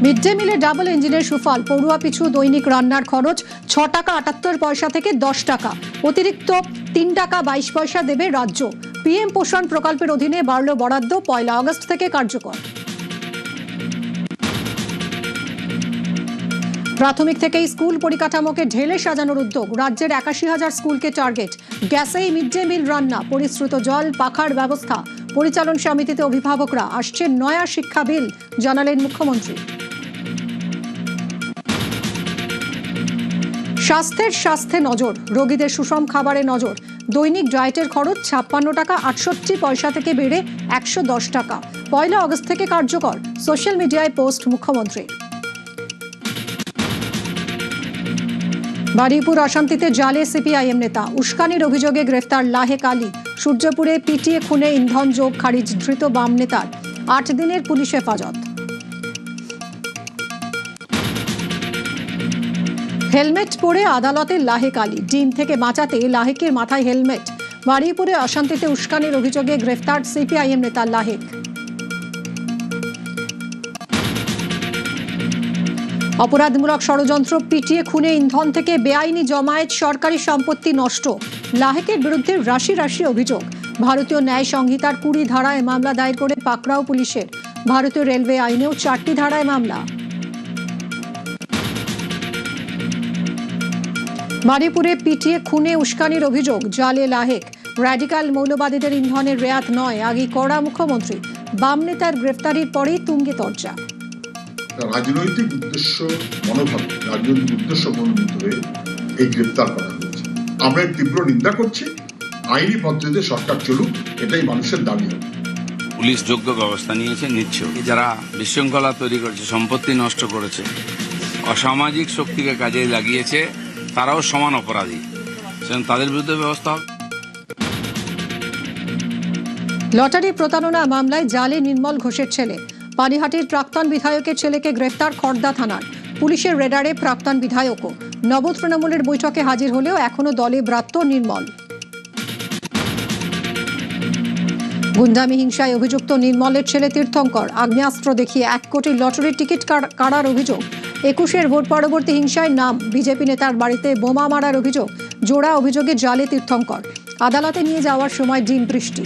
Mid day মিলে double ইঞ্জিনের সুফল। পড়ুয়া পিছু দৈনিক রান্নার খরচ 6 টাকা 78 পয়সা থেকে 10 টাকা, অতিরিক্ত 3 টাকা 22 পয়সা দেবে রাজ্য। পিএম পোষণ প্রকল্পের অধীনে বাড়ল বরাদ্দ, 1 আগস্ট থেকে কার্যকর। প্রাথমিক থেকেই স্কুল পরিকাঠামোকে ঢেলে সাজানোর উদ্যোগ। রাজ্যের 81,000 স্কুলকে টার্গেট। গ্যাসেই মিড ডে মিল রান্না, পরিশ্রুত জল, পাখার ব্যবস্থা। পরিচালন সমিতিতে অভিভাবকরা। আসছে নয়া শিক্ষা বিল, জানালেন মুখ্যমন্ত্রী। স্বাস্থ্যে নজর, রোগীদের সুষম খাবারে নজর। দৈনিক ডায়েটের খরচ 56 টাকা 68 পয়সা থেকে বেড়ে 110 টাকা। 1 আগস্ট থেকে কার্যকর। সোশ্যাল মিডিয়ায় পোস্ট মুখ্যমন্ত্রী। বারুইপুর অশান্তিতে জালে সিপিআইএম নেতা, উস্কানির অভিযোগে গ্রেফতার লাহেক আলী। সূর্যপুরে পিটিয়ে খুনে ইন্ধন যোগ খারিজ ধৃত বাম নেতার। 8 দিনের পুলিশ হেফাজত। হেলমেট পরে আদালতে লাহেক আলী। ডিম থেকে বাঁচাতে লাহেকের মাথায় হেলমেট। বারুইপুরে অশান্তিতে উস্কানির অভিযোগে গ্রেফতার সিপিআইএম নেতা লাহেক। অপরাধমূলক ষড়যন্ত্র, পিটিয়ে খুনে ইন্ধন থেকে বেআইনি জমায়েত, সরকারি সম্পত্তি নষ্ট। লাহেকের বিরুদ্ধে রাশি রাশি অভিযোগ। ভারতীয় ন্যায় সংহিতার 20 ধারায় মামলা দায়ের করে পাকড়াও পুলিশের। ভারতীয় রেলওয়ে আইনেও 4টি ধারায় মামলা। বারুইপুরে পিটিয়ে খুনে উস্কানির অভিযোগ, জালে লাহেক। র্যাডিক্যাল মৌলবাদীদের ইন্ধনের রেয়াত নয়, আগেই কড়া মুখ্যমন্ত্রী। বাম নেতার গ্রেফতারির পরেই তুঙ্গে তরজা। রাজনৈতিক উদ্দেশ্য মনোনীত হয়ে এই গ্রেপ্তার করা হয়েছে। আমরা এর তীব্র নিন্দা করছি। আইনি পদ্ধতিতে সরকার চলুক, এটাই মানুষের দাবি হবে। পুলিশ যোগ্য ব্যবস্থা নিচ্ছে। যারা বিশৃঙ্খলা তৈরি করেছে, সম্পত্তি নষ্ট করেছে, অসামাজিক শক্তিকে কাজে লাগিয়েছে, তারাও সমান অপরাধী, তাদের বিরুদ্ধে ব্যবস্থা হবে। লটারি প্রতারণা মামলায় জালে নির্মল ঘোষের ছেলে। পানিহাটির প্রাক্তন বিধায়কের ছেলেকে গ্রেফতার খড়দা থানার। পুলিশের রেডারে প্রাক্তন বিধায়কও। নব তৃণমূলের বৈঠকে হাজির হলেও এখনো দলে ব্রাত্য নির্মল। গুন্ডামি হিংসায় অভিযুক্ত নির্মলের ছেলে তীর্থঙ্কর। আগ্নেয়াস্ত্র দেখিয়ে 1 কোটি লটারির টিকিট কাড়ার অভিযোগ। 21-এর ভোট পরবর্তী হিংসায় নাম। বিজেপি নেতার বাড়িতে বোমা মারার অভিযোগ। জোড়া অভিযোগে জালে তীর্থঙ্কর। আদালতে নিয়ে যাওয়ার সময় ডিম বৃষ্টি।